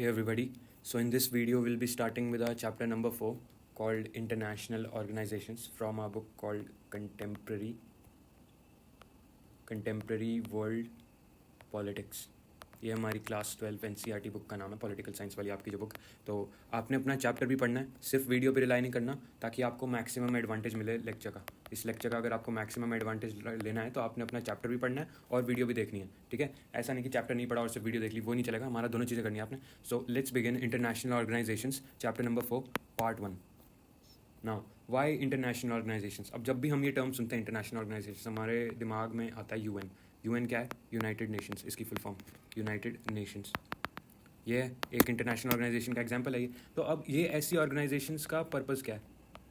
Hey everybody. So in this video we'll be starting with our chapter number 4 called International Organizations from our book called Contemporary World Politics. ये हमारी class 12 NCERT book का नाम है, political science वाली आपकी जो book. तो आपने अपना चैप्टर भी पढ़ना है, सिर्फ वीडियो पे रिलाई नहीं करना, ताकि आपको मैक्सिमम एडवांटेज मिले लेक्चर का. इस लेक्चर का अगर आपको मैक्सिमम एडवांटेज लेना है तो आपने अपना चैप्टर भी पढ़ना है और वीडियो भी देखनी है, ठीक है. ऐसा नहीं कि चैप्टर नहीं पढ़ा और सिर्फ वीडियो देख ली, वो नहीं चलेगा. हमारा दोनों चीज़ें करनी है आपने. So let's begin. International organisations, chapter number 4, part 1. Now Y international organisations. अब जब भी हम ये टर्म सुनते हैं इंटरनेशनल ऑर्गेनाइजेशन, हमारे दिमाग में आता है यूएन. यूएन क्या है? United Nations. इसकी फुल फॉर्म यूनाइटेड नेशंस. ये एक इंटरनेशनल ऑर्गेनाइजेशन का एग्जांपल है ये. तो अब ये ऐसी ऑर्गेनाइजेशंस का पर्पस क्या है?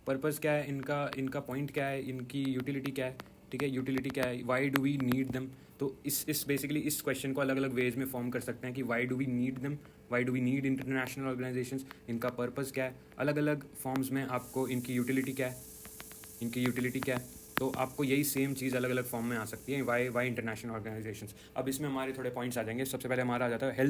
पर्पस क्या है इनका पॉइंट क्या है, इनकी यूटिलिटी क्या है, ठीक है. यूटिलिटी क्या है, why do we need them. तो इस बेसिकली इस क्वेश्चन को अलग अलग वेज में फॉर्म कर सकते हैं कि why do we need them, why do we need international organisations, इनका पर्पस क्या है. अलग अलग फॉर्म्स में आपको इनकी यूटिलिटी क्या है, तो आपको यही सेम चीज़ अलग अलग फॉर्म में आ सकती है. Y international organisations. अब इसमें हमारे थोड़े पॉइंट्स आ जाएंगे. सबसे पहले हमारा आ जाता है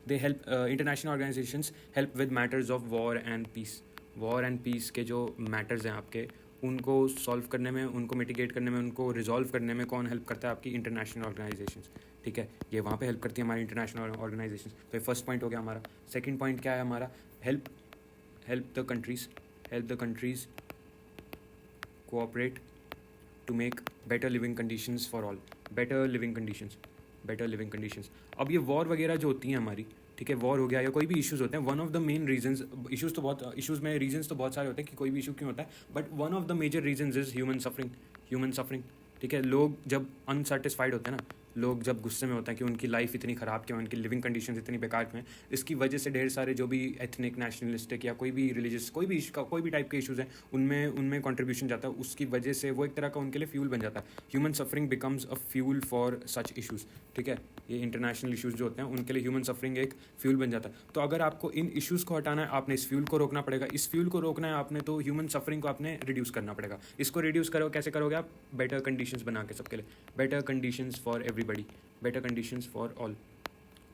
they help. International organisations help with matters of war and peace. War and peace के जो मैटर्स हैं आपके, उनको सॉल्व करने में, उनको मिटिगेट करने में, उनको रिजॉल्व करने में कौन हेल्प करता है? आपकी इंटरनेशनल ऑर्गेनाइजेशंस, ठीक है. ये वहाँ पे हेल्प करती है हमारी इंटरनेशनल ऑर्गेनाइजेशंस. तो ये फर्स्ट पॉइंट हो गया हमारा. सेकंड पॉइंट क्या है हमारा? Help the countries cooperate to make better living conditions for all. better living conditions. अब ये वॉर वगैरह जो होती हैं हमारी, ठीक है, वॉर हो गया या कोई भी इश्यूज़ होते हैं, one of the main reasons, issues में रीजंस तो बहुत सारे होते हैं कि कोई भी इशू क्यों होता है, but one of the major reasons is human suffering. ठीक है. लोग जब अनसेटिस्फाइड होते हैं ना, लोग जब गुस्से में होते हैं कि उनकी लाइफ इतनी ख़राब क्यों है, उनकी लिविंग कंडीशंस इतनी बेकार क्यों हैं, इसकी वजह से ढेर सारे जो भी एथनिक, नेशनलिस्टिक या कोई भी रिलीजियस, कोई भी टाइप के इश्यूज़ हैं, उनमें कंट्रीब्यूशन जाता है. उसकी वजह से वो एक तरह का उनके लिए फ्यूल बन जाता है. Human suffering becomes a fuel for such issues, ठीक है. ये इंटरनेशनल इशूज़ जो होते हैं उनके लिए ह्यूमन सफरिंग एक फ्यूल बन जाता है. तो अगर आपको इन इशूज़ को हटाना है, आपने इस फ्यूल को रोकना पड़ेगा. इस फ्यूल को रोकना है आपने, तो ह्यूमन सफरिंग को आपने रिड्यूस करना पड़ेगा. इसको रिड्यूस करो, कैसे करोगे आप? बेटर कंडीशंस बना के सबके लिए. Better conditions for everybody, better conditions for all,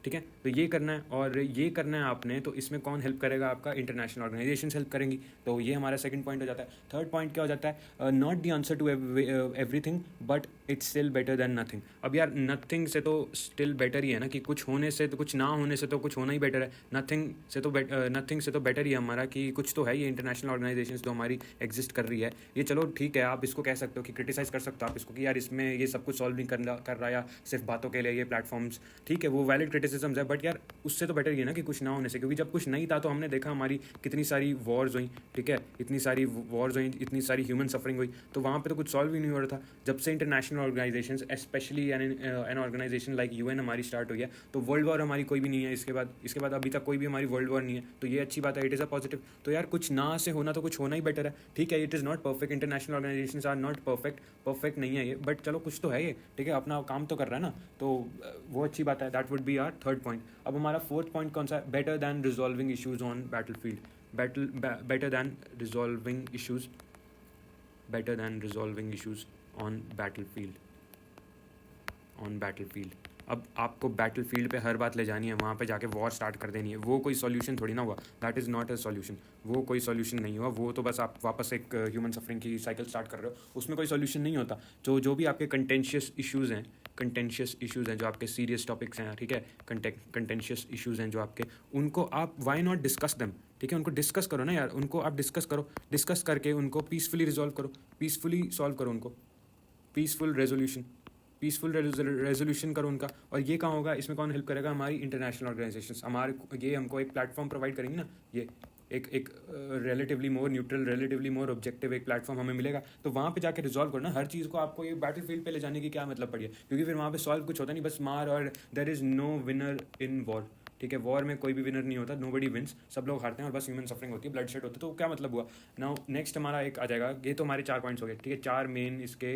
ठीक है. तो ये करना है, और ये करना है आपने. तो इसमें कौन हेल्प करेगा? आपका इंटरनेशनल ऑर्गेनाइजेशंस हेल्प करेंगी. तो ये हमारा सेकंड पॉइंट हो जाता है. थर्ड पॉइंट क्या हो जाता है? Not the answer to everything, but it's still better than nothing. अब यार नथिंग से तो स्टिल बेटर ही है ना, कि कुछ होने से तो, कुछ ना होने से तो कुछ होना ही बेटर है. नथिंग से तो बेटर ही है हमारा, कि कुछ तो है ये इंटरनेशनल ऑर्गेनाइजेशंस जो हमारी एग्जिस्ट कर रही है. ये चलो ठीक है, आप इसको कह सकते हो कि क्रिटिसाइज़ कर सकते हो आप इसको कि यार इसमें ये सब कुछ सॉल्व नहीं कर रहा, या सिर्फ बातों के लिए ये प्लेटफॉर्म्स, ठीक है, वो वैलिड क्रिटिसिज्म्स है. बट यार उससे तो बेटर ये ना कि कुछ ना होने से, क्योंकि जब कुछ नहीं था तो हमने देखा हमारी कितनी सारी वॉर्स हुई, ठीक है, इतनी सारी वॉर्स हुई, इतनी सारी ह्यूमन सफरिंग हुई. तो वहाँ पे तो कुछ सॉल्व ही नहीं हो रहा था. जब से international organisations, specially an organisation like UN हमारी स्टार्ट हुई है, तो वर्ल्ड वॉर हमारी कोई भी नहीं है. इसके बाद अभी तक कोई भी हमारी वर्ल्ड वॉर नहीं है. तो ये अच्छी बात है, इट इज़ अ पॉजिटिव. तो यार कुछ ना से होना तो कुछ होना ही बेटर है, ठीक है. It is not perfect, international organisations are not perfect नहीं है ये, बट चलो कुछ तो है ये, ठीक है, अपना काम तो कर रहा है ना. तो वो अच्छी बात है. That would be our third point. अब हमारा फोर्थ पॉइंट कौन सा है? Better than resolving issues on battlefield. Better than resolving issues on battlefield. अब आपको बैटलफील्ड पे हर बात ले जानी है, वहाँ पे जाके वॉर स्टार्ट कर देनी है, वो कोई सॉल्यूशन थोड़ी ना हुआ. That is not a solution. वो कोई सॉल्यूशन नहीं हुआ. वो तो बस आप वापस एक ह्यूमन सफरिंग की साइकिल स्टार्ट कर रहे हो. उसमें कोई सॉल्यूशन नहीं होता. जो भी आपके कंटेंशियस इशूज़ हैं, जो आपके सीरियस टॉपिक्स हैं, ठीक है, कंटेंशियस इशूज़ हैं जो आपके, उनको आप वाई नॉट डिस्कस देम, ठीक है. उनको डिस्कस करो ना यार, उनको आप डिस्कस करो. डिस्कस करके उनको पीसफुली रिजॉल्व करो, पीसफुली सॉल्व करो उनको. पीसफुल रेजोल्यूशन करो उनका. और ये कहाँ होगा? इसमें कौन हेल्प करेगा? हमारी इंटरनेशनल ऑर्गेनाइजेशंस. ये हमको एक प्लेटफॉर्म प्रोवाइड करेंगी ना. ये एक रिलेटिवली मोर न्यूट्रल, रिलेटिवली मोर ऑब्जेक्टिव एक प्लेटफॉर्म हमें मिलेगा. तो वहाँ पे जाके रिजॉल्व करना हर चीज़ को. आपको ये बैटलफील्ड पे ले जाने की क्या मतलब पड़ी है? क्योंकि फिर वहाँ पे सॉल्व कुछ होता नहीं, बस मार. और there is no winner in war, ठीक है. वॉर में कोई भी विनर नहीं होता. Nobody wins. सब लोग हारते हैं और बस ह्यूमन सफरिंग होती है, ब्लड शेड होता है. तो क्या मतलब हुआ? नाउ नेक्स्ट हमारा एक आ जाएगा. ये तो हमारे 4 पॉइंट्स हो गए, ठीक है. 4 मेन इसके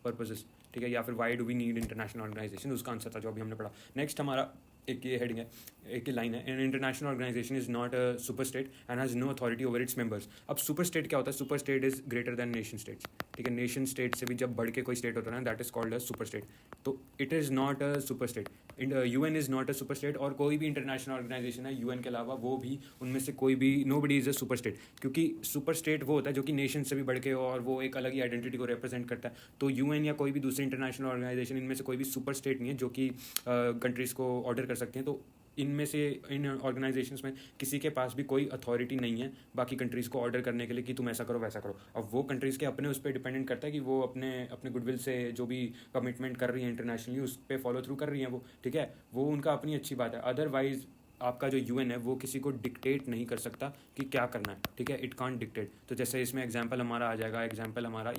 पर्पसेस, ठीक है, या फिर why do we need international organisation, उसका आंसर था जो अभी हमने पढ़ा. नेक्स्ट हमारा एक ये हेडिंग है, एक ये लाइन है. An international organisation is not a super state and has no authority over its members. अब सुपर स्टेट क्या होता है? Super state is greater than nation states, ठीक है. नेशन स्टेट से भी जब बढ़ के कोई स्टेट होता है ना, that is called a super state. तो it is not a super state. UN is not a super state, और कोई भी इंटरनेशनल ऑर्गेनाइजेशन है UN के अलावा, वो भी उनमें से कोई भी, nobody is a super state, क्योंकि सुपर स्टेट वो होता है जो कि नेशन से भी बढ़ के हो और वो एक अलग ही आइडेंटिटी को रिप्रेजेंट करता है। तो UN या कोई भी दूसरी इंटरनेशनल ऑर्गेनाइजेशन, इनमें से कोई भी सुपर स्टेट नहीं है जो कि कंट्रीज़ को ऑर्डर कर सकते हैं। तो इनमें से इन ऑर्गेनाइजेशंस में किसी के पास भी कोई अथॉरिटी नहीं है बाकी कंट्रीज़ को ऑर्डर करने के लिए कि तुम ऐसा करो वैसा करो। अब वो कंट्रीज़ के अपने उस पर डिपेंडेंट करता है कि वो अपने अपने गुडविल से जो भी कमिटमेंट कर रही है इंटरनेशनली, उस पर फॉलो थ्रू कर रही हैं वो, ठीक है, वो उनका अपनी अच्छी बात है। अदरवाइज आपका जो UN है वो किसी को डिक्टेट नहीं कर सकता कि क्या करना है, ठीक है, इट कांट डिक्टेट। तो जैसे इसमें एग्जांपल हमारा आ जाएगा, एग्जांपल हमारा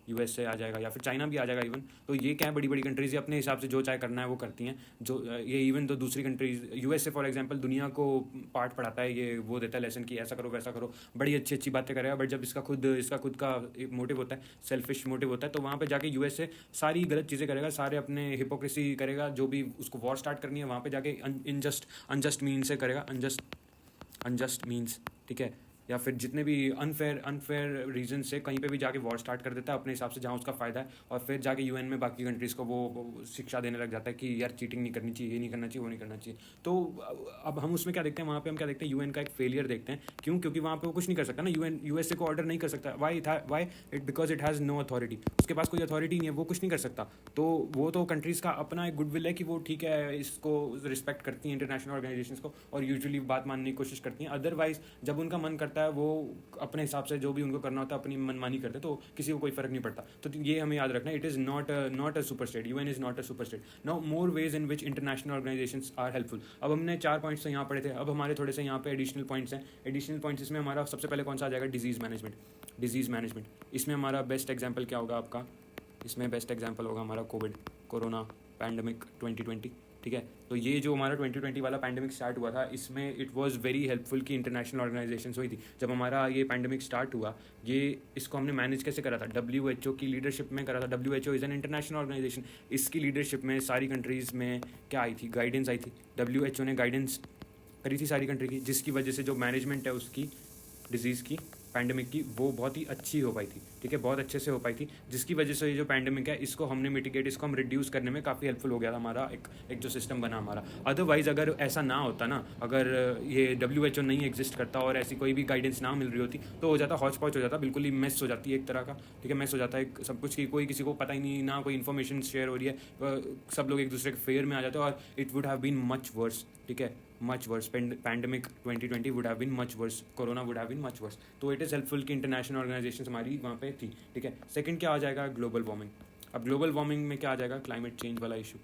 USA आ जाएगा, या फिर चाइना भी आ जाएगा इवन। तो ये क्या है, बड़ी बड़ी कंट्रीज़ अपने हिसाब से जो चाहे करना है वो करती हैं। जो ये इवन तो दूसरी कंट्रीज़, USA फॉर एग्जांपल दुनिया को पाठ पढ़ाता है, ये वो देता है लेसन कि ऐसा करो वैसा करो, बड़ी अच्छी अच्छी बातें करेगा, बट जब इसका खुद का मोटिव होता है, सेल्फिश मोटिव होता है, तो वहाँ पर जाके USA सारी गलत चीज़ें करेगा, सारे अपने हिपोक्रेसी करेगा, जो भी उसको वॉर स्टार्ट करनी है वहाँ पर जाके अनजस्ट मीन से करेगा, अनजस्ट मीन्स, ठीक है, या फिर जितने भी अनफेयर रीजन से कहीं पे भी जाके वॉर स्टार्ट कर देता है अपने हिसाब से जहाँ उसका फ़ायदा है, और फिर जाके UN में बाकी कंट्रीज़ को वो शिक्षा देने लग जाता है कि यार चीटिंग नहीं करनी चाहिए, ये नहीं करना चाहिए, वो नहीं करना चाहिए। तो अब हम उसमें क्या देखते हैं, वहाँ पे हम क्या देखते हैं, UN का एक फेलियर देखते हैं। क्यों? क्योंकि वहाँ पे वो कुछ नहीं कर सकता ना, USA को ऑर्डर नहीं कर सकता। Why it because it has no authority, उसके पास कोई अथॉरिटी नहीं है, वो कुछ नहीं कर सकता। तो वो तो कंट्रीज़ का अपना एक गुडविल है कि वो ठीक है, इसको रिस्पेक्ट करती हैं इंटरनेशनल ऑर्गेनाइजेशंस को, और यूजुअली बात मानने की कोशिश करती हैं। अदरवाइज जब उनका मन करता है वो अपने हिसाब से जो भी उनको करना होता है अपनी मनमानी करते, तो किसी को कोई फर्क नहीं पड़ता। तो ये हमें याद रखना है, it is not a super state, UN is not a super state. Now more ways in which international organisations are helpful. अब हमने 4 पॉइंट्स तो यहाँ पढ़े थे, अब हमारे थोड़े से यहाँ पे एडिशनल पॉइंट्स हैं। एडिशनल पॉइंट्स इसमें हमारा सबसे पहले कौन सा आ जाएगा, डिजीज़ मैनेजमेंट। इसमें हमारा बेस्ट एग्जाम्पल क्या होगा आपका, इसमें बेस्ट एग्जाम्पल होगा हमारा कोरोना पैंडमिक 2020, ठीक है। तो ये जो हमारा 2020 वाला पैंडमिक स्टार्ट हुआ था, इसमें इट वाज वेरी हेल्पफुल कि इंटरनेशनल ऑर्गेनाइजेशंस हुई थी। जब हमारा ये पैंडमिक स्टार्ट हुआ, ये इसको हमने मैनेज कैसे करा था, WHO की लीडरशिप में करा था। WHO is an international organisation, इसकी लीडरशिप में सारी कंट्रीज़ में क्या आई थी, गाइडेंस आई थी। WHO ने गाइडेंस करी थी सारी कंट्री की, जिसकी वजह से जो मैनेजमेंट है उसकी, डिजीज़ की, पैंडमिक की, वो बहुत ही अच्छी हो पाई थी, ठीक है, बहुत अच्छे से हो पाई थी, जिसकी वजह से ये जो पैंडमिक है इसको हमने मिटिगेट, इसको हम रिड्यूस करने में काफ़ी हेल्पफुल हो गया था हमारा एक जो सिस्टम बना हमारा। अदरवाइज़ अगर ऐसा ना होता ना, अगर ये WHO नहीं एग्जिस्ट करता और ऐसी कोई भी गाइडेंस ना मिल रही होती, तो हो जाता हौच पौच हो जाता, बिल्कुल ही मेस हो जाती है एक तरह का, ठीक है, मेस हो जाता है सब कुछ की, कोई किसी को पता ही नहीं, ना कोई इन्फॉर्मेशन शेयर हो रही है, सब लोग एक दूसरे के फेयर में आ जाते हैं, और it would have been much worse, ठीक है, much worse. Pandemic 2020 would have been much worse, corona would have been much worse. तो इट इज़ हेल्पफुल कि इंटरनेशनल ऑर्गेनाइजेशंस हमारी वहाँ पे थी, ठीक है। सेकंड क्या आ जाएगा, ग्लोबल वार्मिंग। अब ग्लोबल वार्मिंग में क्या आ जाएगा, क्लाइमेट चेंज वाला issue.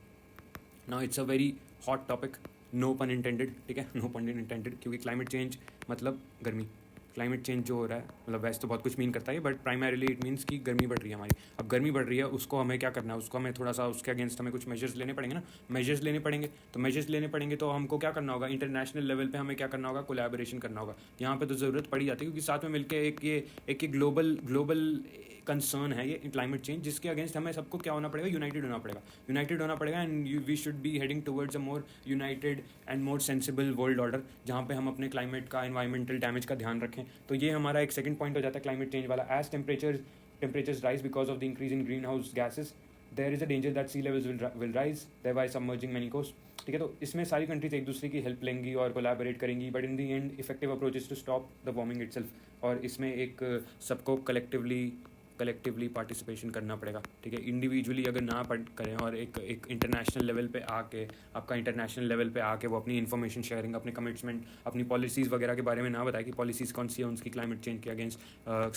Now it's a very hot topic, no pun intended, ठीक है, नो पन इंटेंडेड, क्योंकि क्लाइमेट चेंज मतलब गर्मी। क्लाइमेट चेंज जो हो रहा है, मतलब वैसे तो बहुत कुछ मीन करता है, बट प्राइमरीली इट मीन्स कि गर्मी बढ़ रही है हमारी। अब गर्मी बढ़ रही है, उसको हमें क्या करना है, उसको हमें थोड़ा सा उसके अगेंस्ट हमें कुछ मेजर्स लेने पड़ेंगे ना, मेजर्स लेने पड़ेंगे। तो हमको क्या करना होगा, इंटरनेशनल लेवल पे हमें क्या करना होगा, कोलैबोरेशन करना होगा। यहाँ पे तो ज़रूरत पड़ी जाती है, क्योंकि साथ में मिलकर एक ग्लोबल कंसर्न है ये क्लाइमेट चेंज, जिसके अगेंस्ट हमें सबको क्या होना पड़ेगा, यूनाइटेड होना पड़ेगा, and we should be heading towards a more united and more sensible world order, जहाँ पे हम अपने क्लाइमेट का, एनवायरमेंटल डैमेज का ध्यान रखें। तो ये हमारा एक सेकंड पॉइंट हो जाता है क्लाइमेट चेंज वाला। As temperatures rise because of the increase in greenhouse gases, there is a danger that sea levels will rise, thereby submerging many coast, ठीक है। तो इसमें सारी कंट्रीज एक दूसरे की हेल्प लेंगी और कोलैबोरेट करेंगी, but in the end effective approach is to stop the warming itself, और इसमें एक सबको कलेक्टिवली पार्टिसिपेशन करना पड़ेगा, ठीक है। इंडिविजुअली अगर ना करें और एक इंटरनेशनल लेवल पे आके, आपका इंटरनेशनल लेवल पे आके वो अपनी इन्फॉर्मेशन शेयरिंग, अपनी कमिटमेंट, अपनी पॉलिसीज़ वगैरह के बारे में ना बताए कि पॉलिसीज़ कौन सी है उनकी क्लाइमेट चेंज के अगेंस्ट,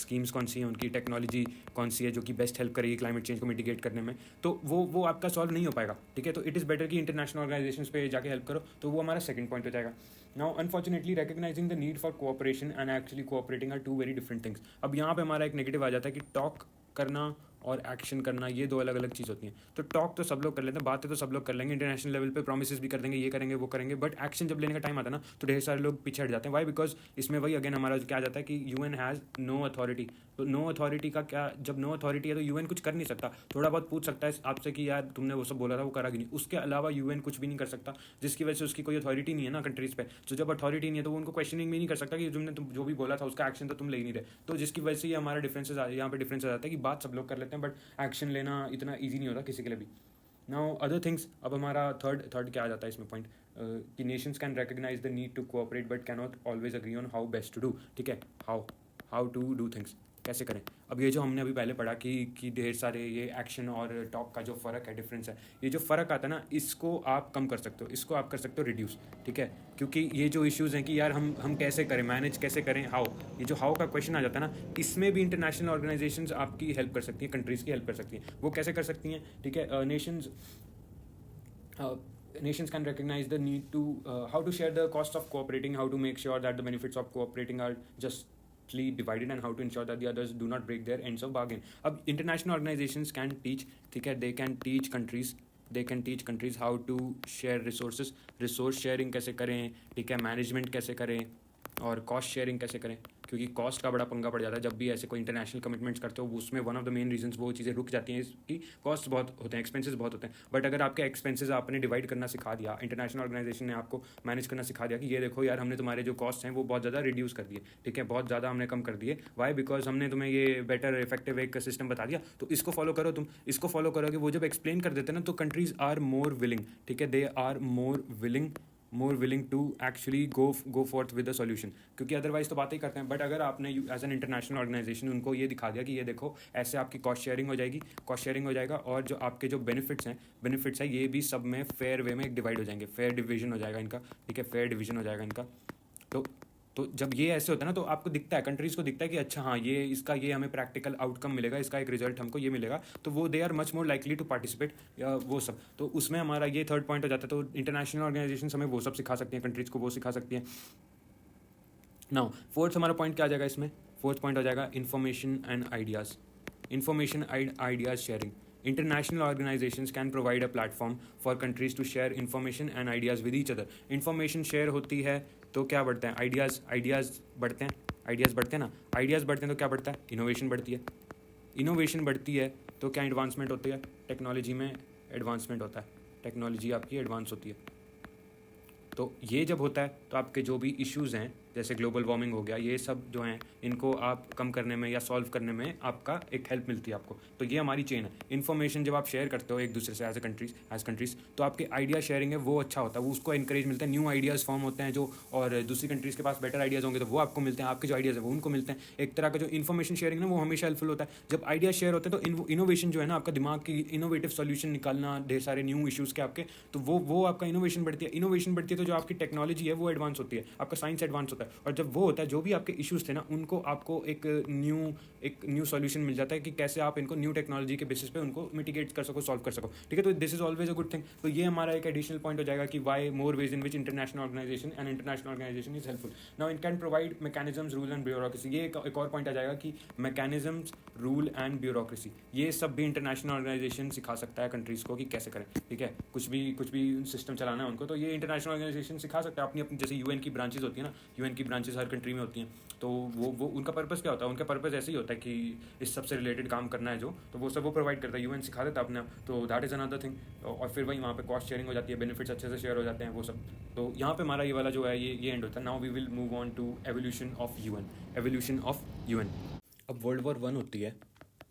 स्कीम्स कौन सी है उनकी, टेक्नोलॉजी कौन सी है जो कि बेस्ट हेल्प करेगी क्लाइमेट चेंज को मिटिगेट करने में, तो वो आपका सॉल्व नहीं हो पाएगा, ठीक है। तो इट इज़ बेटर कि इंटरनेशनल ऑर्गेनाइजेशंस पे जाके हेल्प करो, तो वो हमारा सेकंड पॉइंट हो जाएगा। Now unfortunately recognizing the need for cooperation and actually cooperating are two very different things। अब यहाँ पे हमारा एक नेगेटिव आ जाता है कि टॉक करना और एक्शन करना, ये दो अलग अलग चीज़ होती हैं। तो टॉक तो सब लोग कर लेते हैं, बातें तो सब लोग कर लेंगे, इंटरनेशनल लेवल पे प्रॉमिसेस भी कर देंगे, ये करेंगे वो करेंगे, बट एक्शन जब लेने का टाइम आता है ना, तो ढेर सारे लोग पीछे हट जाते हैं। वाई? बिकॉज इसमें वही अगेन हमारा क्या जाता है कि UN हैज़ नो अथॉरिटी। तो नो अथॉरिटी का क्या, जब नो अथॉरिटी है तो UN कुछ कर नहीं सकता, थोड़ा बहुत पूछ सकता है आपसे कि यार तुमने वो सब बोला था वो करा कि नहीं, उसके अलावा UN कुछ भी नहीं कर सकता, जिसकी वजह से उसकी कोई अथॉरिटी नहीं है ना कंट्रीज़ पे। तो जब अथॉरिटी नहीं है तो वो उनको क्वेश्चनिंग भी नहीं कर सकता कि तुमने जो भी बोला था उसका एक्शन तो तुम ले ही नहीं रहे। तो जिसकी वजह से ये हमारा डिफरेंसेस यहाँ पे डिफरेंस आ जाता है कि बात सब लोग कर लेते हैं, बट एक्शन लेना इतना ईजी नहीं होता किसी के लिए भी। नाउ अदर थिंग्स, अब हमारा थर्ड क्या आ जाता है इसमें पॉइंट, कि nations can recognise the need to cooperate but can not always agree on how best to do, ठीक है, हाउ टू डू थिंग्स, कैसे करें। अब ये जो हमने अभी पहले पढ़ा कि ढेर सारे ये एक्शन और टॉक का जो फ़र्क है, डिफरेंस है, ये जो फ़र्क आता है ना, इसको आप कम कर सकते हो, इसको आप कर सकते हो रिड्यूस, ठीक है। क्योंकि ये जो इश्यूज़ हैं कि यार हम कैसे करें, मैनेज कैसे करें, हाउ, ये जो हाउ का क्वेश्चन आ जाता है ना, इसमें भी इंटरनेशनल ऑर्गेनाइजेशंस आपकी हेल्प कर सकती हैं, कंट्रीज़ की हेल्प कर सकती हैं। वो कैसे कर सकती हैं, ठीक है। Nations can recognize the need to how to share the cost of cooperating, how to make sure that the benefits of cooperating are justly divided, and how to ensure that the others do not break their ends of bargain. अब international organizations can teach, ठीक है, they can teach countries how to share resources, resource sharing कैसे करें, ठीक है, management कैसे करें, और कॉस्ट शेयरिंग कैसे करें। क्योंकि कॉस्ट का बड़ा पंगा पड़ जाता है जब भी ऐसे कोई इंटरनेशनल कमिटमेंट्स करते हो, उसमें one of the main reasons वो चीज़ें रुक जाती हैं कि कॉस्ट बहुत होते हैं, एक्सपेंसेस बहुत होते हैं। बट अगर आपके एक्सपेंसेस आपने डिवाइड करना सिखा दिया, इंटरनेशनल ऑर्गेनाइजेशन ने आपको मैनेज करना सिखा दिया कि ये देखो यार, हमने तुम्हारे जो कॉस्ट हैं वो बहुत ज़्यादा रिड्यूस कर दिए, ठीक है, बहुत ज़्यादा हमने कम कर दिए। वाई? बिकॉज हमने तुम्हें ये बेटर इफेक्टिव एक सिस्टम बता दिया, तो इसको फॉलो करो, तुम इसको फॉलो करोगे। वो जब एक्सप्लेन कर देते हैं ना, तो कंट्रीज आर मोर विलिंग, ठीक है, they are more willing to actually go forth with the solution. क्योंकि अदरवाइज तो बातें ही करते हैं, बट अगर आपने एज एन इंटरनेशनल ऑर्गेनाइजेशन उनको ये दिखा दिया कि ये देखो ऐसे आपकी कॉस्ट शेयरिंग हो जाएगी, कॉस्ट शेयरिंग हो जाएगा, और जो आपके जो बेनिफिट्स हैं ये भी सब में फेयर वे में डिवाइड हो जाएंगे, फेयर डिवीजन हो जाएगा इनका, ठीक है, फेयर डिवीजन हो जाएगा इनका। तो तो जब ये ऐसे होता है ना, तो आपको दिखता है, कंट्रीज़ को दिखता है कि अच्छा हाँ, ये इसका ये हमें प्रैक्टिकल आउटकम मिलेगा, इसका एक रिजल्ट हमको ये मिलेगा, तो वो they are much more likely to participate, या वो सब। तो उसमें हमारा ये थर्ड पॉइंट हो जाता है। तो इंटरनेशनल ऑर्गेनाइजेशन हमें वो सब सिखा सकती हैं, कंट्रीज़ को वो सिखा सकती हैं। नाउ फोर्थ हमारा पॉइंट क्या आ जाएगा इसमें, फोर्थ पॉइंट हो जाएगा information and ideas, information and ideas sharing. International organizations can provide a platform for countries to share information and ideas with each other. Information share होती है तो क्या बढ़ता है, आइडियाज़ बढ़ते हैं, आइडियाज़ बढ़ते हैं ना, आइडियाज़ बढ़ते हैं तो क्या बढ़ता है, इनोवेशन बढ़ती है, इनोवेशन बढ़ती है तो क्या एडवांसमेंट होती है, टेक्नोलॉजी में एडवांसमेंट होता है, टेक्नोलॉजी आपकी एडवांस होती है। तो ये जब होता है तो आपके जो भी इश्यूज़ हैं, जैसे ग्लोबल वार्मिंग हो गया, ये सब जो हैं इनको आप कम करने में या सॉल्व करने में आपका एक हेल्प मिलती है आपको। तो ये हमारी चेन है। इन्फॉर्मेशन जब आप शेयर करते हो एक दूसरे से एज कंट्रीज़, तो आपके आइडिया शेयरिंग है वो अच्छा होता है, वो उसको इंकरेज मिलता है, न्यू आइडियाज़ फॉर्म होते हैं जो, और दूसरी कंट्रीज़ के पास बेटर आइडियाज़ होंगे तो वो आपको मिलते हैं, आपके जो आइडियाज़ है वो उनको मिलते हैं। एक तरह का जो इन्फॉर्मेशन शेयरिंग है ना, वो हमेशा हेल्पफुल होता है। जब आइडिया शेयर होते हैं तो इनोवेशन जो है ना, आपका दिमाग की इनोवेटिव सोल्यूशन निकालना ढेर सारे न्यू इशूज़ के आपके, तो वो आपका इनोवेशन बढ़ती है। इनोवेशन बढ़ती है तो जो आपकी टेक्नोलॉजी है वो एडवांस होती है, आपका साइंस एडवांस होता है, और जब वो होता है, जो भी आपके इश्यूज थे ना, उनको आपको एक न्यू सॉल्यूशन मिल जाता है कि कैसे आप इनको न्यू टेक्नोलॉजी के बेसिस पे उनको मिटिगेट कर सको, सॉल्व कर सको, ठीक है। तो this is always a good thing. तो ये हमारा एक एडिशनल पॉइंट हो जाएगा कि why more ways in which international organisation is helpful. Now it can provide mechanisms, rule and bureaucracy. ये एक और पॉइंट आ जाएगा कि मैकेनिज्म्स, रूल एंड ब्यूरोक्रेसी, ये सब भी इंटरनेशनल ऑर्गेनाइजेशन सिखा सकता है कंट्रीज़ को कि कैसे करें, ठीक है। कुछ भी सिस्टम चलाना है उनको, तो ये इंटरनेशनल ऑर्गेनाइजेशन सिखा सकता है। अपनी जैसे यूएन की ब्रांचेज होती है ना, यूएन की ब्रांचेज हर कंट्री में होती हैं, तो वो उनका पर्पस क्या होता है, उनका पर्पस ऐसे ही होता है कि इस सब से रिलेटेड काम करना है जो, तो वो सब वो प्रोवाइड करता है, यूएन सिखा देता है अपने आप। तो दैट इज़ अनदर थिंग। और फिर वही वहाँ पे कॉस्ट शेयरिंग हो जाती है, बेनिफिट्स अच्छे से शेयर हो जाते हैं, वो सब। तो यहाँ पे हमारा ये वाला जो है ये एंड होता है। Now we will move on to evolution of UN. अब वर्ल्ड वॉर 1 होती है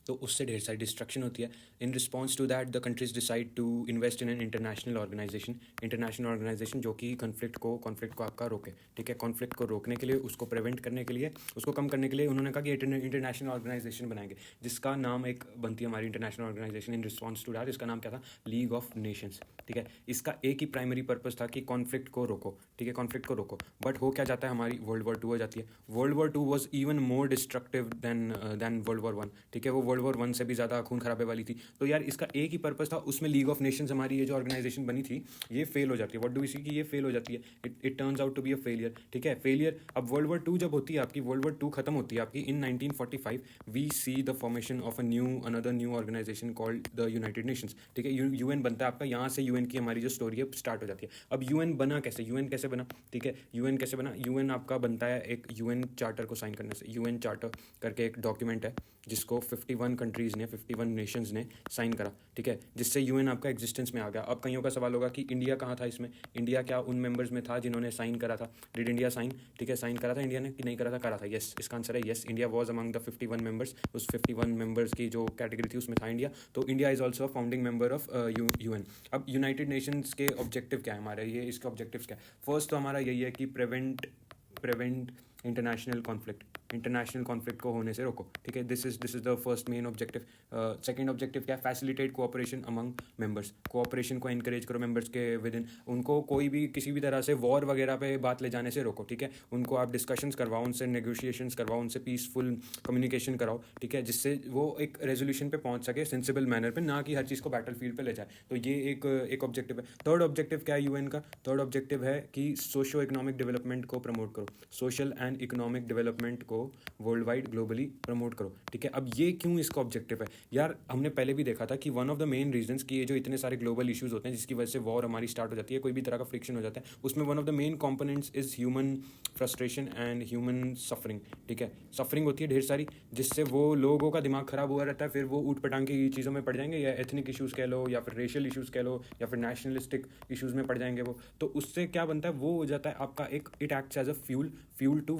तो उससे ढेर सारी डिस्ट्रक्शन होती है। In response to that the countries decide to invest in an international organization जो कि कॉन्फ्लिक्ट को आपका रोके, ठीक है। कॉन्फ्लिक्ट को रोकने के लिए, उसको प्रिवेंट करने के लिए, उसको कम करने के लिए उन्होंने कहा कि इंटरनेशनल ऑर्गेनाइजेशन बनाएंगे, जिसका नाम एक बनती है हमारी international organization in response to that. इसका नाम क्या था, लीग ऑफ नेशंस, ठीक है। इसका एक ही प्राइमरी पर्पस था कि कॉन्फ्लिक्ट को रोको, ठीक है, कॉन्फ्लिक्ट को रोको। बट हो क्या जाता है, हमारी वर्ल्ड वॉर 2 हो जाती है। World war 2 was even more destructive than world war 1, ठीक है। वो वर्ल्ड वॉर 1 से भी ज़्यादा खून खराबे वाली थी। तो यार इसका एक ही पर्पस था, उसमें लीग ऑफ नेशंस हमारी ये जो ऑर्गेनाइजेशन बनी थी ये फेल हो जाती है। व्हाट डू वी सी कि ये फेल हो जाती है, it turns out to be a failure, ठीक है, फेलियर। अब वर्ल्ड वॉर 2 जब होती है आपकी, वर्ल्ड वॉर 2 खत्म होती है आपकी in 1945, we see the formation of another new organization called the United Nations, ठीक है। यूएन बनता है आपका, यहाँ से यूएन की हमारी जो स्टोरी है स्टार्ट हो जाती है। अब यूएन बना कैसे, ठीक है, यूएन कैसे बना, यूएन आपका बनता है एक यूएन चार्टर को साइन करने से। यूएन चार्टर करके एक डॉक्यूमेंट है जिसको 51 कंट्रीज़ ने 51 नेशंस ने साइन करा, ठीक है, जिससे यूएन आपका एग्जिस्टेंस में आ गया। अब कईयों का सवाल होगा कि इंडिया कहाँ था इसमें, इंडिया क्या उन मेंबर्स में था जिन्होंने साइन करा था? Did India sign? ठीक है, साइन करा था इंडिया ने कि नहीं करा था? करा था, यस, इसका आंसर है yes, India was among the 51 members. उस 51 मेंबर्स की जो कैटेगरी थी उसमें था इंडिया। तो India is also a founding member of UN. अब यूनाइटेड नेशंस के ऑब्जेक्टिव क्या है हमारे, ये इसके ऑब्जेक्टिव्स क्या है? फर्स्ट तो हमारा यही है कि प्रिवेंट इंटरनेशनल कॉन्फ्लिक्ट को होने से रोको, ठीक है, this is the first main objective. Second objective क्या है? Facilitate cooperation among members, cooperation को एनकरेज करो मेंबर्स के विद इन, उनको कोई भी किसी भी तरह से वॉर वगैरह पे बात ले जाने से रोको, ठीक है, उनको आप डिस्कशंस करवाओ, उनसे नेगोशिएशंस करवाओ, उनसे पीसफुल कम्युनिकेशन कराओ, ठीक है, जिससे वो एक रेजोल्यूशन पे पहुंच सके सेंसिबल मैनर पे, ना कि हर चीज़ को बैटल फील्ड पे ले जाए। तो ये एक ऑब्जेक्टिव है। थर्ड ऑब्जेक्टिव क्या है यूएन का? थर्ड ऑब्जेक्टिव है कि सोशो इकोनॉमिक डेवलपमेंट को प्रमोट करो, सोशल एंड इकोनॉमिक डेवलपमेंट को वर्ल्ड वाइड ग्लोबली प्रमोट करो, ठीक है। अब ये क्यों इसका ऑब्जेक्टिव है यार? हमने पहले भी देखा था कि one of the main reasons कि ये जो इतने सारे ग्लोबल इश्यूज होते हैं जिसकी वजह से वॉर हमारी स्टार्ट हो जाती है, कोई भी तरह का फ्रिक्शन हो जाता है, उसमें one of the main components is human frustration and human suffering, ठीक है, सफरिंग होती है ढेर सारी, जिससे वो लोगों का दिमाग खराब हुआ रहता है, फिर वो ऊट पटांग की चीज़ों में पड़ जाएंगे, या एथनिक इशूज़ कह लो, या फिर रेशियल इशूज़ कह लो, या फिर नेशनलिस्टिक इशूज़ में पड़ जाएंगे वो। तो उससे क्या बनता है? वो हो जाता है आपका एक, it acts as a fuel to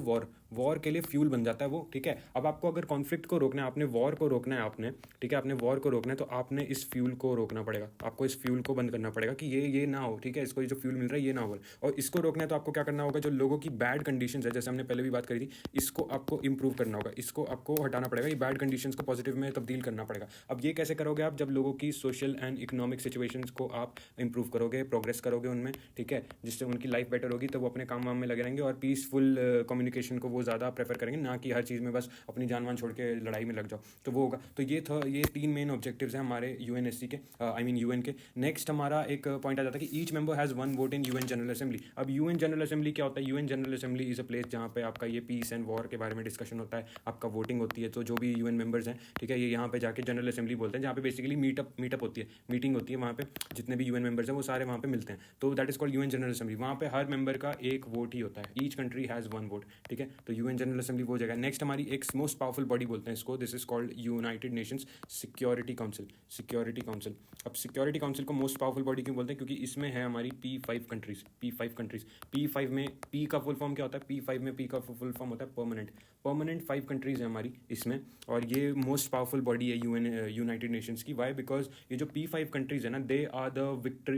war के लिए फ्यूल बन जाता है वो, ठीक है। अब आपको अगर कॉन्फ्लिक्ट को रोकना है, आपने वॉर को रोकना है, आपने, ठीक है, आपने वॉर को रोकना है, तो आपने इस फ्यूल को रोकना पड़ेगा, आपको इस फ्यूल को बंद करना पड़ेगा कि ये ना हो, ठीक है, इसको ये जो फ्यूल मिल रहा है ये ना हो। और इसको रोकना है तो आपको क्या करना होगा? जो लोगों की बैड कंडीशंस है, जैसे हमने पहले भी बात करी थी, इसको आपको इंप्रूव करना होगा, इसको आपको हटाना पड़ेगा, ये बैड कंडीशंस को पॉजिटिव में तब्दील करना पड़ेगा। अब ये कैसे करोगे आप? जब लोगों की सोशल एंड इकोनॉमिक सिचुएशंस को आप इंप्रूव करोगे, प्रोग्रेस करोगे उनमें, ठीक है, जिससे उनकी लाइफ बेटर होगी, तो वो अपने काम वाम में लगे रहेंगे और पीसफुल कम्युनिकेशन को वो ज़्यादा प्रेफर करेंगे, ना कि हर चीज़ में बस अपनी जान वान छोड़ के लड़ाई में लग जाओ, तो वो होगा। तो ये 3 मेन ऑब्जेक्टिव्स हैं हमारे यूएनएससी के, आई मीन यूएन के। नेक्स्ट हमारा एक पॉइंट आ जाता है कि each member has 1 vote in UN general assembly. अब यूएन जनरल असेंबली क्या होता है? UN general assembly is a place जहाँ पे आपका ये पीस एंड वॉर के बारे में डिस्कशन होता है, आपका वोटिंग होती है, तो जो भी यूएन मेंबर्स हैं, ठीक है, ये यहाँ पे जाके जनरल असेंबली बोलते हैं, जहाँ पे बेसिकली मीटअप होती है, मीटिंग होती है, वहाँ पे जितने भी यूएन मेंबर्स हैं वो सारे वहाँ पे मिलते हैं, तो that is called UN general assembly. वहाँ पे हर मेंबर का एक वोट ही होता है, ईच कंट्री हैज़ 1 वोट, ठीक है, तो यूएन जनरल असेंबली वो जगह। नेक्स्ट हमारी एक मोस्ट पावरफुल बॉडी बोलते हैं इसको, this is called United Nations security council. अब सिक्योरिटी काउंसिल को मोस्ट पावरफुल बॉडी क्यों बोलते हैं? क्योंकि इसमें है हमारी P5 कंट्रीज। P5 में पी का फुल फॉर्म क्या होता है? P5 का फुल फॉर्म होता है परमानेंट 5 कंट्रीज है हमारी इसमें, और ये मोस्ट पावरफुल बॉडी है यूनाइटेड नेशंस की। वाई? बिकॉज ये जो P5 कंट्रीज है ना, they are the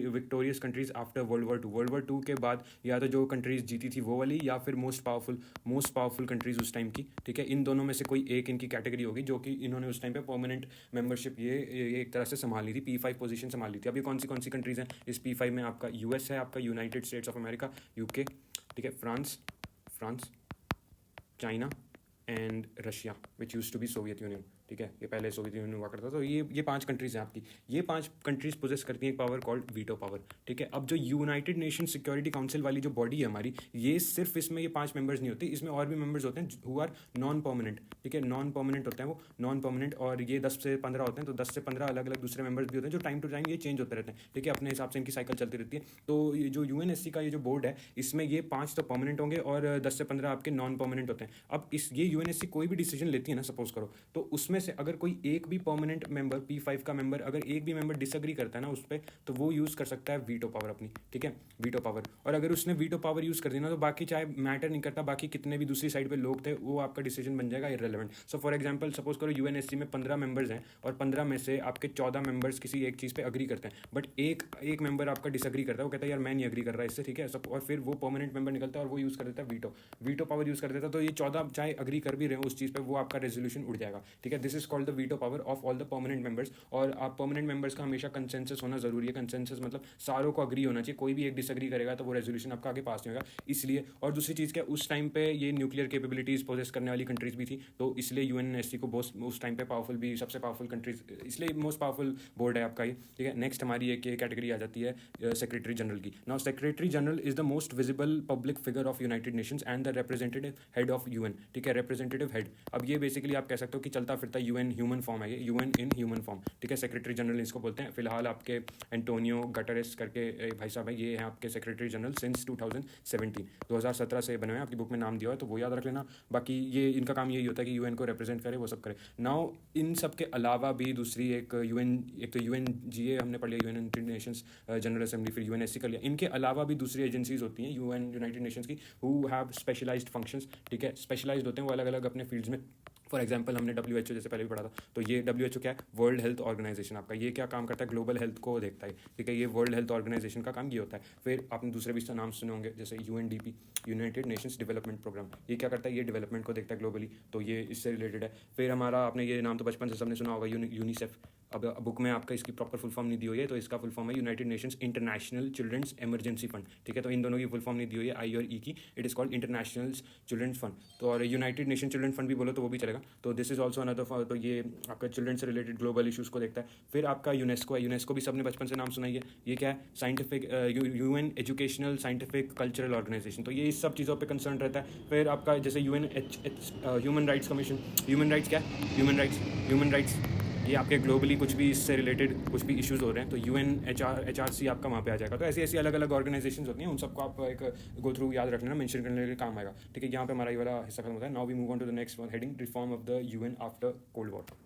victorious countries after world war 2 के बाद, या तो जो कंट्रीज जीती थी वो वाली, या फिर मोस्ट पावरफुल कंट्रीज उस टाइम की, ठीक है, इन दोनों में से कोई एक इनकी कैटेगरी होगी जो कि इन्होंने उस टाइम पे परमानेंट मेंबरशिप ये एक तरह से संभाल ली थी, P5 पोजीशन संभाल ली थी। अभी कौन सी कंट्रीज हैं इस P5 में? आपका यूएस है, आपका United States of America, UK, ठीक है, France, China and Russia, which used to be Soviet Union, ठीक है, ये पहले सोवियत यूनियन हुआ करता था। तो ये 5 कंट्रीज हैं आपकी, ये 5 कंट्रीज पोजेस करती हैं एक पावर कॉल्ड वीटो पावर, ठीक है। अब जो यूनाइटेड नेशन सिक्योरिटी काउंसिल वाली जो बॉडी है हमारी, ये सिर्फ इसमें ये 5 मेंबर्स नहीं होती, इसमें और भी मेंबर्स होते हैं हु आर नॉन परमानेंट, ठीक है, नॉन परमानेंट होते हैं वो, नॉन परमानेंट, और ये 10 से 15 होते हैं, तो 10 से 15 अलग अलग दूसरे मेंबर्स भी होते हैं जो टाइम टू टाइम ये चेंज होते रहते हैं, ठीक है, अपने हिसाब से इनकी साइकिल चलती रहती है। तो ये जो यूएनएससी का ये जो बोर्ड है, इसमें ये 5 तो परमानेंट होंगे और 10 से 15 आपके नॉन परमानेंट होते हैं। अब ये यूएनएससी कोई भी डिसीजन लेती है ना, सपोज करो, तो उसमें से अगर कोई एक भी परमानेंट मेंबर, P5 का मेंबर, अगर एक भी मेंबर डिसएग्री करता है ना उस पर, तो वो यूज़ कर सकता है वीटो पावर अपनी, ठीक है, वीटो पावर। और अगर उसने वीटो पावर यूज़ कर दी ना, तो बाकी चाहे मैटर नहीं करता, बाकी कितने भी दूसरी साइड पे लोग थे, वो आपका डिसीजन बन जाएगा irrelevant. So for example, suppose करो यूएनएससी में 15 मेंबर्स हैं और 15 में से आपके 14 मेंबर्स किसी एक चीज़ पे अग्री करते हैं, बट एक मेंबर आपका डिसएग्री करता है, वो कहता है यार मैं नहीं अग्री कर रहा इससे, ठीक है, सब, और फिर वो परमानेंट मेंबर निकलता है और वो यूज़ कर देता है वीटो पावर यूज़ कर देता है। तो ये 14 चाहे अग्री कर भी रहे हो उस चीज़ पे, वो आपका रेजोल्यूशन उड़ जाएगा, ठीक है। This is called the veto power of all the permanent members. और आप परमानेंट मेंबर्स का हमेशा कंसेंसस होना जरूरी है। कंसेंसस मतलब सारों को अग्री होना चाहिए, कोई भी एक डिसएग्री करेगा तो वो रेजोल्यूशन आपका आगे पास नहीं होगा, इसलिए। और दूसरी चीज़ क्या, उस टाइम पे ये न्यूक्लियर कैपेबिलिटीज़ पोजेस करने वाली कंट्रीज भी थी, तो इसलिए यूएनएससी को बहुत उस टाइम पे पावरफुल भी, सबसे पावरफुल कंट्रीज, इसलिए मोस्ट पावरफुल बोर्ड है आपका ये, ठीक है। नेक्स्ट हमारी एक कैटेगरी आ जाती है सेक्रेटरी जनरल की। Now secretary general is the most visible public figure of United Nations and the representative head of UN, ठीक है, रिप्रेजेंटेटिव हेड। अब ये बेसिकली आप कह सकते हो कि चलता फिरता करता है यूएन ह्यूमन फॉर्म है, ये यूएन इन ह्यूमन फॉर्म, ठीक है, सेक्रेटरी जनरल इसको बोलते हैं। फिलहाल आपके एंटोनियो गटरेस करके भाई साहब है, ये हैं आपके सेक्रेटरी जनरल सिंस 2017 से बने हुए हैं, आपकी बुक में नाम दिया है तो वो याद रख लेना। बाकी ये इनका काम यही होता है कि यूएन को रिप्रेजेंट करे, वो सब करे। नाउ इन सब के अलावा भी दूसरी एक तो यूएन जीए हमने पढ़ लिया, यूनाइटेड नेशंस जनरल असेंबली, फिर यूएनएससी कर लिया। इनके अलावा भी दूसरी एजेंसीज होती हैं यूनाइटेड नेशंस की, हु हैव स्पेशलाइज्ड फंक्शंस, ठीक है, स्पेशलाइज्ड होते हैं वो अलग अलग अपने फील्ड्स में। फॉर एग्जाम्पल हमने WHO जैसे पहले भी पढ़ा था, तो ये WHO क्या है, वर्ल्ड हेल्थ ऑर्गेनाइजेशन आपका, ये क्या काम करता है, ग्लोबल हेल्थ को देखता है, ठीक है, ये वर्ल्ड हेल्थ ऑर्गेनाइजेशन का काम ये होता है। फिर आपने दूसरे भी नाम सुने होंगे जैसे UNDP, United Nations Development Programme, ये क्या करता है, ये डेवलपमेंट को देखता है ग्लोबली, तो ये इससे रिलेटेड है। फिर हमारा आपने ये नाम तो बचपन से सबने सुना होगा, यूनिसेफ। अब बुक में आपका इसकी प्रॉपर फुल फॉर्म नहीं दी हुई है, तो इसका फुल फॉर्म है United Nations International Children's Emergency Fund, ठीक है, तो इन दोनों की फुल फॉर्म नहीं दी हुई है आई और ई की, it is called International Children's Fund. तो और यूनाइटेड नेशन चिल्ड्रन फंड भी बोलो तो वो भी चलेगा। तो दिस इज ऑल्सो अनदर, तो ये आपका चिल्ड्रन से रिलेटेड ग्लोबल इशूज़ को देखता है। फिर आपका यूनेस्को है, यूनेस्को भी सबने बचपन से नाम सुना ही है, ये क्या है, scientific UN educational scientific cultural organization, तो ये इस सब चीज़ों पर कंसर्न रहता है। फिर आपका जैसे human rights commission, human rights क्या है, ह्यूमन राइट्स ये आपके ग्लोबली कुछ भी इससे रिलेटेड कुछ भी इश्यूज़ हो रहे हैं तो UNHRC आपका वहाँ पे आ जाएगा। तो ऐसी ऐसी अलग अलग ऑर्गेनाइजेशंस होती हैं, उन सबको आप एक गो थ्रू याद रखना, मेंशन करने के काम आएगा, ठीक है। यहाँ पे हमारा ये वाला हिस्सा खत्म होता है। Now we move on to the next heading, reform of the UN after cold war.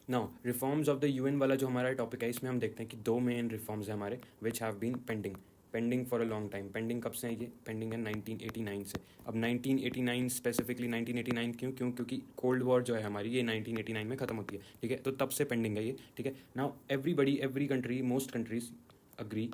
Now reforms of the UN वाला जो हमारा टॉपिक है, इसमें हम देखते हैं कि दो मेन रिफॉर्म्स हैं हमारे which have been pending for a long time. Pending कब से है, ये पेंडिंग है 1989 से। अब 1989 स्पेसिफिकली 1989 क्योंकि कोल्ड वॉर जो है हमारी ये 1989 में ख़त्म होती है, ठीक है, तो तब से पेंडिंग है ये, ठीक है। Now every country, most countries agree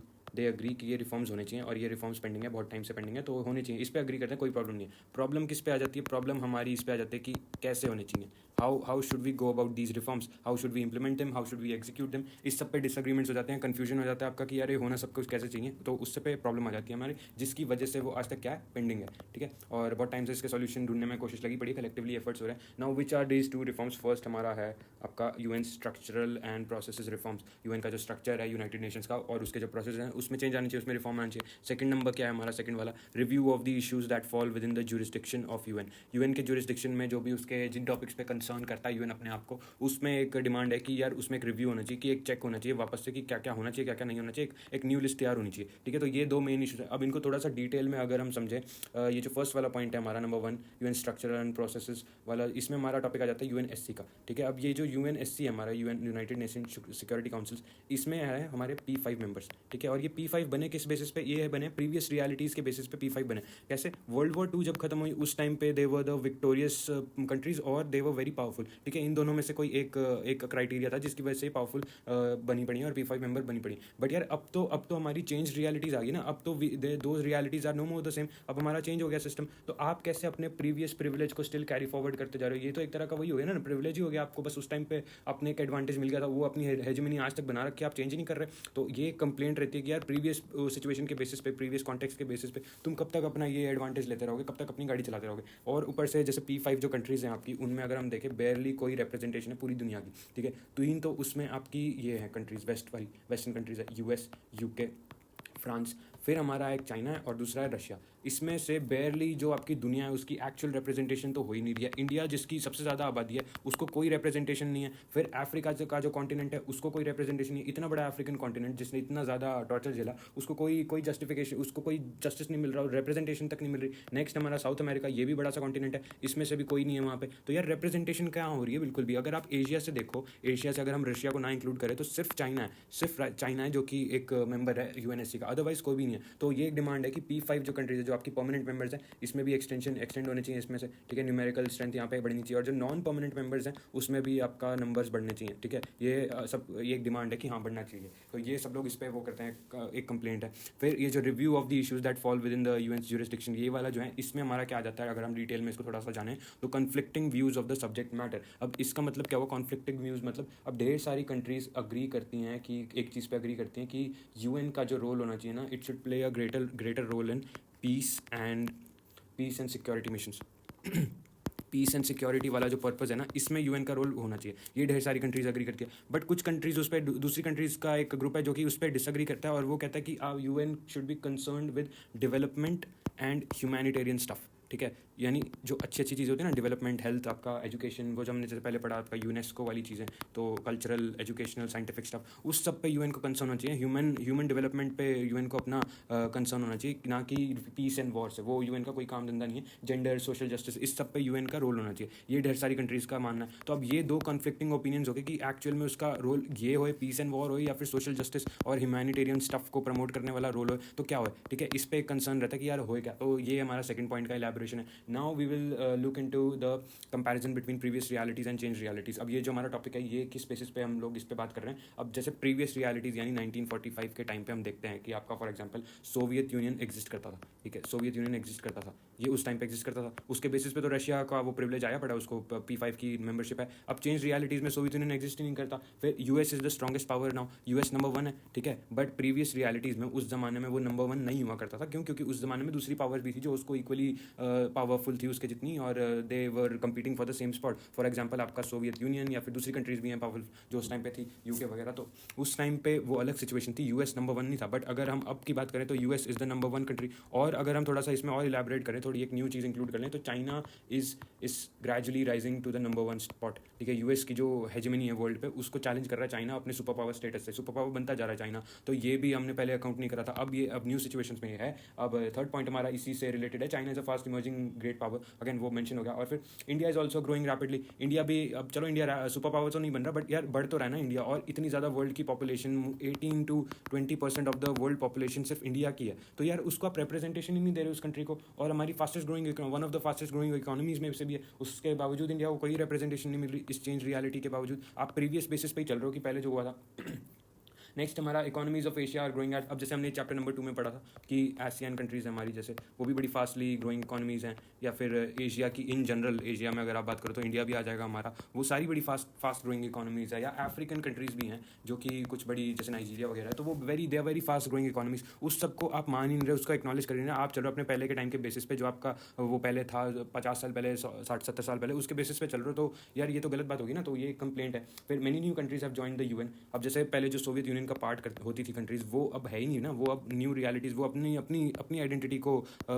कि ये रिफॉर्म्स होने चाहिए और ये रिफॉर्म्स पेंडिंग है, बहुत टाइम से पेंडिंग है, तो होने चाहिए, इस पर अग्री करते हैं, कोई प्रॉब्लम नहीं है। प्रॉब्लम किस पे आ जाती है, प्रॉब्लम हमारी इस पे आ जाती है कि कैसे होने चाहिए, how should we go about these reforms, how should we implement them, how should we execute them, इस सब पे डिसएग्रीमेंट्स हो जाते हैं, कन्फ्यूजन हो जाता है आपका कि यार ये होना सब कुछ कैसे चाहिए, तो उससे पे प्रॉब्लम आ जाती है हमारी, जिसकी वजह से वो आज तक क्या है, पेंडिंग है, ठीक है। और बहुत टाइम से इसके सॉल्यूशन ढूंढने में कोशिश लगी पड़ी, कलेक्टिवली एफर्ट्स हो रहे हैं। Now which are these two reforms, first हमारा है आपका UN structural and processes reforms, UN का जो स्ट्रक्चर है यूनाइटेड नेशंस का और उसके जो प्रोसेस हैं उसमें चेंज आनी चाहिए, उसमें रिफॉर्म आना चाहिए। सेकंड नंबर क्या है हमारा, सेकंड वाला, review of the issues that fall with in the jurisdiction of UN के ज्यूरिसडिक्शन में जो भी उसके जिन टॉपिक्स पे कंसर्न करता है UN अपने आप को, उसमें एक डिमांड है कि यार उसमें एक रिव्यू होना चाहिए, कि एक चेक होना चाहिए वापस से कि क्या क्या होना चाहिए, क्या क्या नहीं होना चाहिए, एक न्यू लिस्ट तैयार होनी चाहिए, ठीक है। तो ये दो मेन इशूज है। अब इनको थोड़ा सा डिटेल में अगर हम समझें, ये जो फर्स्ट वाला पॉइंट है हमारा number 1 UN structural and processes वाला, इसमें हमारा टॉपिक आ जाता है UNSC का, ठीक है। अब ये जो UNSC है हमारा, यूनाइटेड नेशन सिक्योरिटी काउंसिल, इसमें है हमारे P5 मेंबर्स, ठीक है। और ये P5 बने किस बेसिस पे, ये बने प्रीवियस रियलिटीज़ के बेसिस पे P5 बने। कैसे, वर्ल्ड वॉर 2 जब खत्म हुई उस टाइम पे दे वर द विक्टोरियस कंट्रीज और दे वर वेरी पावरफुल, ठीक है। इन दोनों में से कोई एक क्राइटेरिया था जिसकी वजह से पावरफुल बनी पड़ी और P5 मेंबर बनी पड़ी। बट यार अब तो हमारी चेंज रियलिटीज़ आ गई ना, अब तो those realities are no more the same, अब हमारा चेंज हो गया सिस्टम। तो आप कैसे अपने प्रीवियस प्रिविलेज को स्टिल कैरी फॉरवर्ड करते जा रहे हो, ये तो एक तरह का वही हो गया ना, प्रिविलेज ही हो गया आपको, बस उस टाइम पे अपने एक एडवांटेज मिल गया था, वो अपनी हेजेमनी आज तक बना रखी है, आप चेंज नहीं कर रहे। तो ये कंप्लेंट रहती है कि यार प्रीवियस सिचुएशन के बेसिस पे, प्रीवियस कॉन्टेक्स्ट के बेसिस पे तुम कब तक अपना ये एडवांटेज लेते रहोगे, कब तक अपनी गाड़ी चलाते रहोगे। और ऊपर से जैसे P5 जो कंट्रीज़ हैं आपकी, उनमें अगर हम देखें बेयरली कोई रिप्रेजेंटेशन है पूरी दुनिया की, ठीक है। तो उसमें आपकी ये है कंट्रीज़, वेस्टर्न कंट्रीज़ है, US, UK, फ्रांस, फिर हमारा एक चाइना है और दूसरा है रशिया। इसमें से बेयरली जो आपकी दुनिया है उसकी एक्चुअल रिप्रेजेंटेशन तो हो ही नहीं रही है। इंडिया जिसकी सबसे ज़्यादा आबादी है उसको कोई रिप्रेजेंटेशन नहीं है। फिर अफ्रीका का जो कॉन्टिनेंट है उसको कोई रिप्रेजेंटेशन नहीं है। इतना बड़ा अफ्रीकन कॉन्टिनेंट जिसने इतना ज़्यादा टॉर्चर झेला, उसको कोई जस्टिफिकेशन, उसको कोई जस्टिस नहीं मिल रहा, रिप्रेजेंटेशन तक नहीं मिल रही। नेक्स्ट हमारा साउथ अमेरिका, ये भी बड़ा सा कॉन्टिनेंट है, इसमें से भी कोई नहीं है वहाँ पे। तो यार रिप्रेजेंटेशन क्या हो रही है, बिल्कुल भी। अगर आप एशिया से देखो, एशिया से अगर हम रशिया को ना इंक्लूड करें तो सिर्फ चाइना है जो कि एक मेंबर है UNSC का, अदरवाइज कोई भी नहीं है। तो ये एक डिमांड है कि P5 जो कंट्रीज है, जो आपकी परमानेंट मेंबर्स हैं, इसमें भी एक्सटेंड होने चाहिए इसमें से, ठीक है। न्यूमेरिकल स्ट्रेंथ यहाँ पे बढ़नी चाहिए और जो नॉन परमानेंट मेंबर्स हैं उसमें भी आपका नंबर्स बढ़ने चाहिए, ठीक है। ये एक डिमांड है कि हाँ बढ़ना चाहिए। तो ये सब लोग इस पर वो करते हैं, एक कंप्लेंट है। फिर ये जो review of the issues that fall with in the UN jurisdiction, ये वाला जो है, इसमें हमारा क्या आ जाता है, अगर हम डिटेल में इसको थोड़ा सा जाने तो conflicting views of the subject matter. अब इसका मतलब क्या हुआ कॉन्फ्लिक्टिंग व्यूज़, मतलब अब ढेर सारी कंट्रीज अग्री करती हैं कि एक चीज़ पे अग्री करती हैं कि UN का जो रोल होना चाहिए ना, it should play a greater role in peace and security missions. Peace and security वाला जो पर्पज़ है ना, इसमें UN का रोल होना चाहिए। ये ढेर सारी कंट्रीज अग्री करती है। बट कुछ कंट्रीज उस पर, दूसरी कंट्रीज का एक ग्रुप है जो कि उस पर डिसअग्री करता है और वो कहता है कि UN should be concerned with development and humanitarian stuff, ठीक है, यानी जो अच्छी अच्छी चीज़ें होती है ना, डेवलपमेंट, हेल्थ, आपका एजुकेशन, वो जो हमने जैसे पहले पढ़ा आपका यूनेस्को वाली चीज़ें, तो कल्चरल, एजुकेशनल, साइंटिफिक स्टफ, उस सब पे यूएन को कंसर्न होना चाहिए। ह्यूमन डेवलपमेंट पे यूएन को अपना कंसर्न होना चाहिए, ना कि पीस एंड वॉर से। वो यूएन का कोई काम धंधा नहीं है। जेंडर, सोशल जस्टिस, इस सब पे यूएन का रोल होना चाहिए, ये ढेर सारी कंट्रीज़ का मानना है। तो अब ये दो कॉन्फ्लिक्टिंग ओपिनियंस हो गए कि एक्चुअल में उसका रोल ये हो, पीस एंड वॉर हो, या फिर सोशल जस्टिस और ह्यूमैनिटेरियन स्टफ को प्रमोट करने वाला रोल हो, तो क्या हो, ठीक है, इस पे कंसर्न रहता है कि यार हो क्या। तो ये हमारा सेकंड पॉइंट का इलेबोरेशन है। Now we will look into the comparison between previous realities and change realities. अब ये जो हमारा टॉपिक है, ये किस बेसिस पे हम लोग इस पे बात कर रहे हैं। अब जैसे प्रीवियस रियलिटीज़ यानी 1945 के टाइम पे हम देखते हैं कि आपका for example Soviet union exist करता था, ठीक है, सोवियत यूनियन एग्जिस्ट करता था, ये उस टाइम पे एग्जिस्ट करता था। उसके बेसिस पे तो रशिया का वो प्रिविलेज आया पड़ा, उसको P5 की मेंबरशिप है। अब चेंज रियलिटीज़ में सोवियत यूनियन एग्जिस्ट ही नहीं करता। फिर US is the strongest power now, US number 1 है, ठीक है, बट प्रीवियस रियलिटीज़ में उस ज़माने में वो नंबर 1 नहीं हुआ करता था। क्यों? क्योंकि उस ज़माने में दूसरी पावर भी थी जो उसको इक्वली पावरफुल थी उसके जितनी, और they were competing for the same spot. For example आपका सोवियत यूनियन या फिर दूसरी कंट्रीज भी हैं पावरफुल जो उस टाइम पे थी, यूके वगैरह। तो उस टाइम पे वो अलग सिचुएशन थी, यूएस नंबर 1 नहीं था। बट अगर हम अब की बात करें तो US is the number 1 country. और अगर हम थोड़ा सा इसमें और इलेबरेट करें, थोड़ी एक न्यू चीज़ इंक्लूड कर लें, तो China is gradually rising to the number 1 spot, ठीक है। यूएस की जो हेजेमनी है वर्ल्ड पे, उसको चैलेंज कर रहा है चाइना अपने सुपर पावर स्टेटस से, सुपर पावर बनता जा रहा है चाइना। तो ये भी हमने पहले अकाउंट नहीं करा था, अब ये अब न्यू सिचुएशंस में ये है। अब थर्ड पॉइंट हमारा इसी से रिलेटेड है, China is a fast emerging great power, again वो मेंशन हो गया। और फिर India is also growing rapidly. India भी, अब चलो इंडिया सुपर पावर तो नहीं बन रहा, बट यार बढ़ तो रहा है ना इंडिया। और इतनी ज़्यादा वर्ल्ड की population, 18 to 20% of the world population सिर्फ इंडिया की है। तो यार उसको आप रिप्रेजेंटेशन ही नहीं दे रहे उस कंट्री को। और हमारी fastest growing, one of the fastest growing economies में से भी है, उसके बावजूद इंडिया को कोई रिप्रेजेंटेशन नहीं मिल रही इस चेंज रियलिटी के बावजूद। आप प्रीवियस बेसिस पे ही चल रहे हो कि पहले जो हुआ था। नेक्स्ट हमारा economies of Asia are growing at, अब जैसे हमने चैप्टर नंबर 2 में पढ़ा था कि एशियन कंट्रीज़ हमारी जैसे वो भी बड़ी फास्टली ग्रोइंग इकोनॉमीज़ हैं, या फिर एशिया की इन जनरल, एशिया में अगर आप बात करो तो इंडिया भी आ जाएगा हमारा, वो सारी बड़ी फास्ट ग्रोइंग इकोनॉमीज़ है। या अफ्रीकन कंट्रीज़ भी हैं जो कि कुछ बड़ी, जैसे नाइजीरिया वगैरह है, तो वो they are very fast growing economies. उस सबको आप मान ही नहीं रहे, उसको एक्नॉलेज कर रहे हैं। आप चल रहे हो अपने पहले के टाइम के बेसिस पे, जो आपका वो पहले था 50 साल पहले, 60-70 साल पहले, उसके बेसिस पे चल रहे हो। तो यार ये तो गलत बात होगी ना, तो ये कंप्लेंट है। फिर many new countries have join the UN. अब जैसे पहले जो सोवियत यूनियन का पार्ट होती थी कंट्रीज़, वो अब है ही नहीं ना, वो अब न्यू रियलिटीज़, वो अपनी अपनी अपनी आइडेंटिटी को,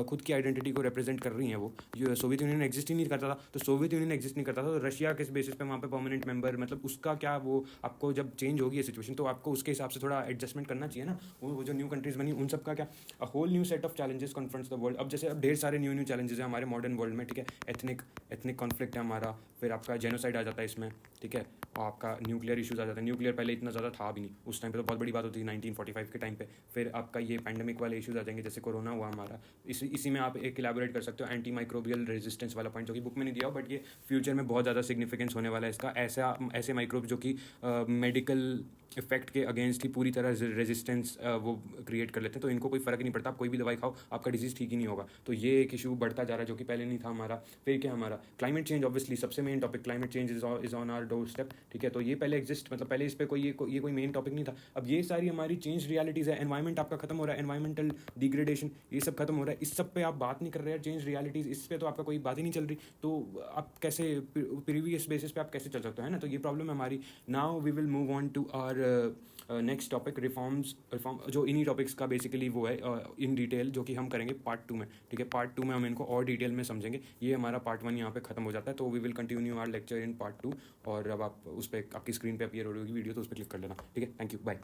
खुद की आइडेंटिटी को रिप्रेजेंट कर रही हैं। वो सोवियत यूनियन एग्जिस्ट ही नहीं करता था, तो सोवियत यूनियन एग्जिस्ट नहीं करता था, तो रशिया किस बेसिस पे वहाँ पे परमानेंट मेंबर, मतलब उसका क्या, वो आपको जब चेंज होगी ये सिचुएशन, तो आपको उसके हिसाब से थोड़ा एडजस्टमेंट करना चाहिए ना। वो जो न्यू कंट्रीज़ बनी उन सब का क्या, a whole new set of challenges confronts the world. अब जैसे अब ढेर सारे न्यू चैलेंजेस हैं हमारे मॉडर्न वर्ल्ड में, ठीक है। एथनिक कॉन्फ्लिक्ट है हमारा, फिर आपका जेनोसाइड आ जाता है इसमें, ठीक है, और आपका न्यूक्लियर इशूज़ आ जाता है। न्यूक्लियर पहले इतना ज़्यादा था भी नहीं, उस टाइम पे तो बहुत बड़ी बात होती थी 1945 के टाइम पे। फिर आपका ये पैंडमिक वाले इशूज़ आ जाएंगे, जैसे कोरोना हुआ हमारा। इसी में आप एक इलेबोरेट कर सकते हो एंटी माइक्रोबियल रेजिस्टेंस वाला पॉइंट, जो कि बुक में नहीं दिया हो, बट ये फ्यूचर में बहुत ज़्यादा सिग्निफिकेंस होने वाला है इसका। ऐसे माइक्रोब जो कि मेडिकल इफेक्ट के अगेंस्ट ही पूरी तरह रेजिस्टेंस वो क्रिएट कर लेते हैं, तो इनको कोई फ़र्क नहीं पड़ता, आप कोई भी दवाई खाओ आपका डिजीज़ ठीक ही नहीं होगा। तो ये एक इशू बढ़ता जा रहा है जो कि पहले नहीं था हमारा। फिर क्या हमारा क्लाइमेट चेंज, ऑब्वियसली सबसे main topic climate change is on our door step, ठीक है। तो ये पहले एग्जिस्ट, मतलब पहले इस पर कोई मेन टॉपिक नहीं था। अब ये सारी हमारी चेंज रियलिटीज़ है। एनवायरमेंट आपका खत्म हो रहा है, एनवायरमेंटल डिग्रेडेशन, ये सब खत्म हो रहा है, इस सब पे आप बात नहीं कर रहे हैं। चेंज रियलिटीज़, इस पर तो आपका कोई बात ही नहीं चल रही, तो आप कैसे प्रीवियस बेसिस पे आप कैसे चल सकते हो, है ना। तो ये प्रॉब्लम है हमारी। Now we will move on to our next topic, reform, जो इन्हीं टॉपिक्स का बेसिकली वो है इन डिटेल, जो कि हम करेंगे पार्ट 2 में, ठीक है। पार्ट 2 में हम इनको और डिटेल में समझेंगे। ये हमारा पार्ट 1 यहाँ पे खत्म हो जाता है, तो we will continue our lecture in part 2। और अब आप उस पर, आपकी स्क्रीन पे अपीयर हो रही होगी वीडियो, तो उस पर क्लिक कर लेना, ठीक है। Thank you, bye.